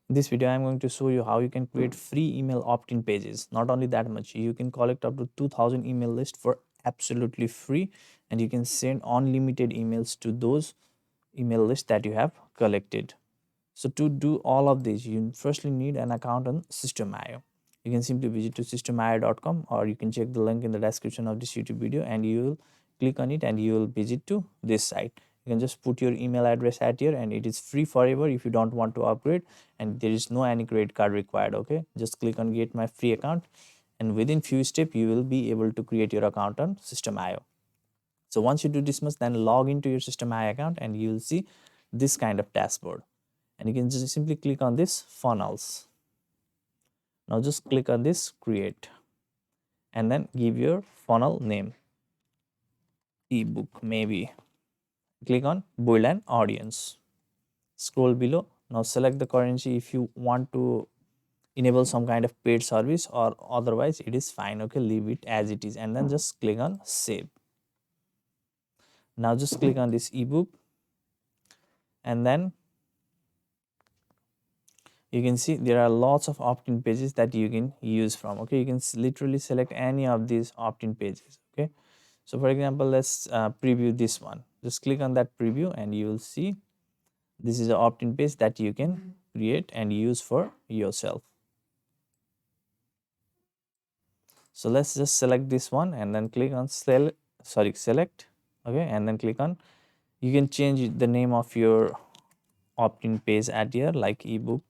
In this video, I'm going to show you how you can create free email opt-in pages. Not only that much, you can collect up to 2000 email list for absolutely free, and you can send unlimited emails to those email lists that you have collected. So to do all of this, you firstly need an account on Systeme. You can simply visit to systeme.com, or you can check the link in the description of this YouTube video, and you will click on it and you will visit to this site. You can just put your email address at here, and it is free forever if you don't want to upgrade, and there is no any credit card required. Okay, just click on get my free account, and within few steps you will be able to create your account on Systeme. So once you do this much, then log into your Systeme account and you will see this kind of dashboard, and you can just simply click on this funnels. Now just click on this create, and then give your funnel name, ebook maybe. Click on build an audience, scroll below. Now select the currency if you want to enable some kind of paid service, or otherwise it is fine. Okay, leave it as it is, and then just click on save. Now just click on this ebook, and then you can see there are lots of opt-in pages that you can use from. Okay, you can literally select any of these opt-in pages. Okay, so for example, let's preview this one. Just click on that preview and you will see this is an opt-in page that you can create and use for yourself. So let's just select this one and then click on select. Okay, and then click on, you can change the name of your opt-in page at here, like ebook.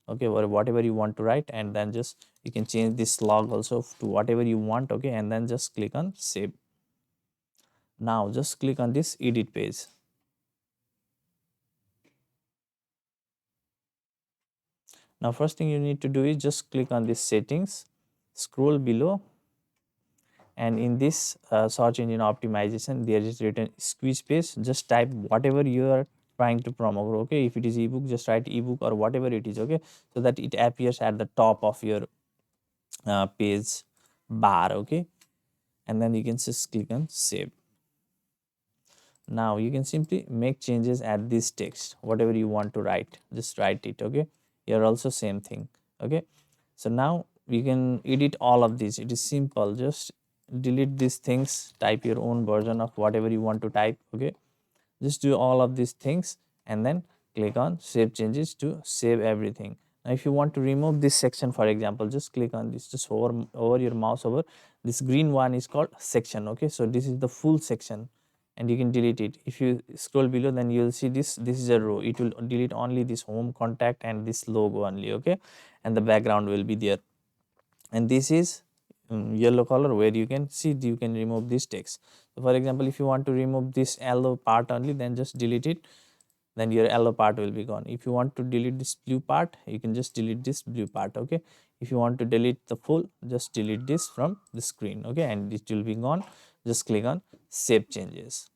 Okay, or whatever you want to write, and then just you can change this log also to whatever you want. Okay, and then just click on save. Now just click on this edit page. Now first thing you need to do is just click on this settings, scroll below, and in this search engine optimization there is written squeeze space. Just type whatever you are trying to promote. Okay, if it is ebook, just write ebook or whatever it is. Okay, so that it appears at the top of your page bar. Okay, and then you can just click on save. Now you can simply make changes at this text, whatever you want to write, just write it. Okay, here also same thing. Okay, so now we can edit all of this. It is simple, just delete these things, type your own version of whatever you want to type. Okay, just do all of these things and then click on save changes to save everything. Now if you want to remove this section, for example, just click on this, just over your mouse over this green one is called section. Okay, so this is the full section and you can delete it. If you scroll below, then you will see this is a row. It will delete only this home, contact and this logo only. Okay, and the background will be there, and this is yellow color where you can see you can remove this text. So for example, if you want to remove this yellow part only, then just delete it, then your yellow part will be gone. If you want to delete this blue part, you can just delete this blue part. Okay, if you want to delete the full, just delete this from the screen. Okay, and it will be gone. Just click on save changes.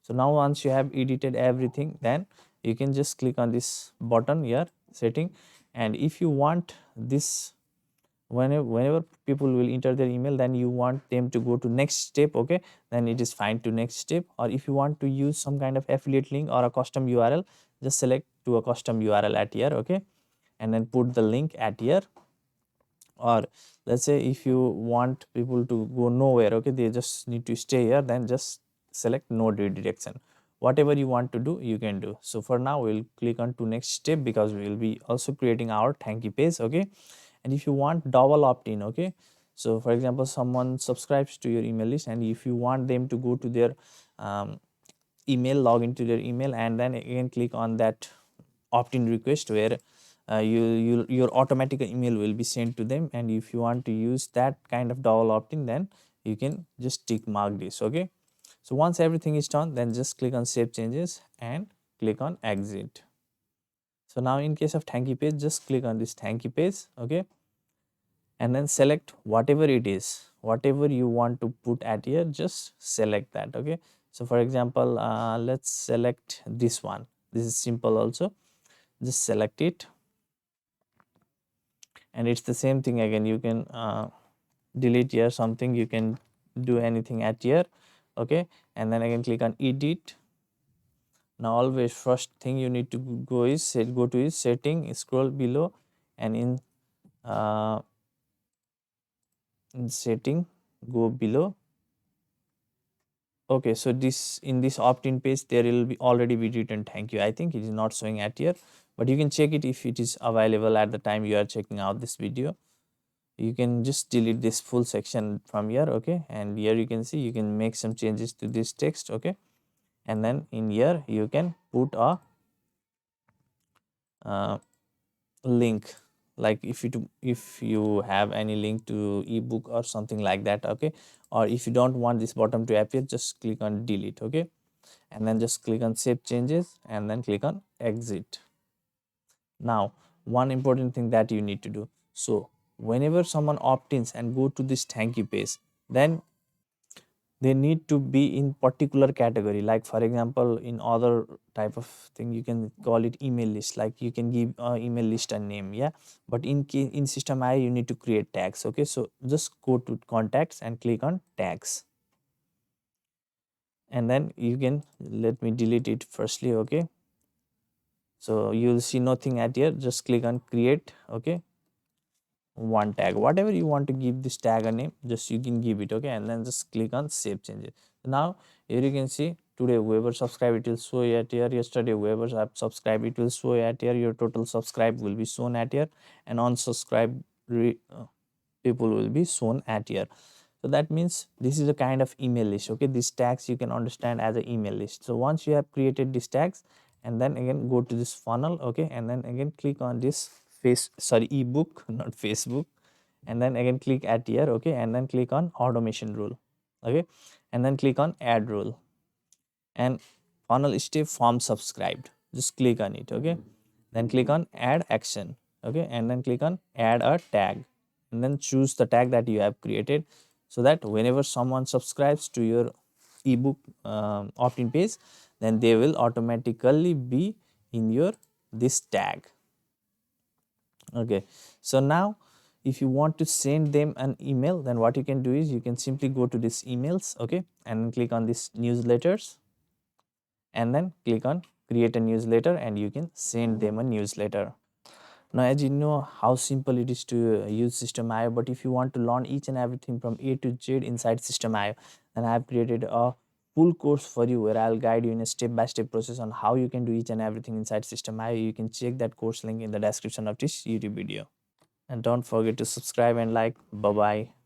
So now once you have edited everything, then you can just click on this button here, setting, and if you want this, whenever people will enter their email, then you want them to go to next step. Okay, then it is fine to next step. Or if you want to use some kind of affiliate link or a custom url, just select to a custom url at here. Okay, and then put the link at here. Or let's say if you want people to go nowhere, okay, they just need to stay here, then just select no redirection. Whatever you want to do, you can do. So for now we'll click on to next step, because we will be also creating our thank you page. Okay, and if you want double opt-in, okay, so for example, someone subscribes to your email list, and if you want them to go to their email, log into their email, and then again click on that opt-in request, where your automatic email will be sent to them. And if you want to use that kind of double opt-in, then you can just tick mark this. Okay, so once everything is done, then just click on save changes and click on exit. So now in case of thank you page, just click on this thank you page. Okay, and then select whatever it is, whatever you want to put at here, just select that. Okay, so for example, let's select this one. This is simple also, just select it, and it's the same thing again. You can delete here something, you can do anything at here. Okay, and then again click on edit. Now always first thing you need to go to is setting, scroll below, and uh, in setting, go below. Okay, so this in this opt-in page there will be already be written thank you. I think it is not showing at here, but you can check it if it is available at the time you are checking out this video. You can just delete this full section from here. Okay, and here you can see you can make some changes to this text. Okay, and then in here you can put a link, like if you have any link to ebook or something like that. Okay, or if you don't want this bottom to appear, just click on delete. Okay, and then just click on save changes and then click on exit. Now one important thing that you need to do, so whenever someone opt-ins and go to this thank you page, then they need to be in particular category. Like for example, in other type of thing you can call it email list, like you can give email list a name. Yeah, but in system I you need to create tags. Okay, so just go to contacts and click on tags, and then you can, let me delete it firstly. Okay, so you'll see nothing at here, just click on create. Okay, one tag, whatever you want to give this tag a name, just you can give it. Okay, and then just click on save changes. Now here you can see today whoever subscribe it will show at here, yesterday whoever have subscribed it will show at here, your total subscribe will be shown at here, and unsubscribed people will be shown at here. So that means this is a kind of email list. Okay, these tags you can understand as an email list. So once you have created these tags, and then again go to this funnel. Okay, and then again click on this ebook not Facebook, and then again click at here. Okay, and then click on automation rule. Okay, and then click on add rule, and funnel step form subscribed, just click on it. Okay, then click on add action. Okay, and then click on add a tag, and then choose the tag that you have created, so that whenever someone subscribes to your ebook opt-in page, then they will automatically be in your this tag. Okay, so now if you want to send them an email, then what you can do is you can simply go to this emails. Okay, and click on this newsletters, and then click on create a newsletter, and you can send them a newsletter. Now as you know how simple it is to use Systeme.io, but if you want to learn each and everything from A to Z inside Systeme.io, then I have created a full course for you where I'll guide you in a step-by-step process on how you can do each and everything inside Systeme.io. You can check that course link in the description of this YouTube video. And don't forget to subscribe and like. Bye bye.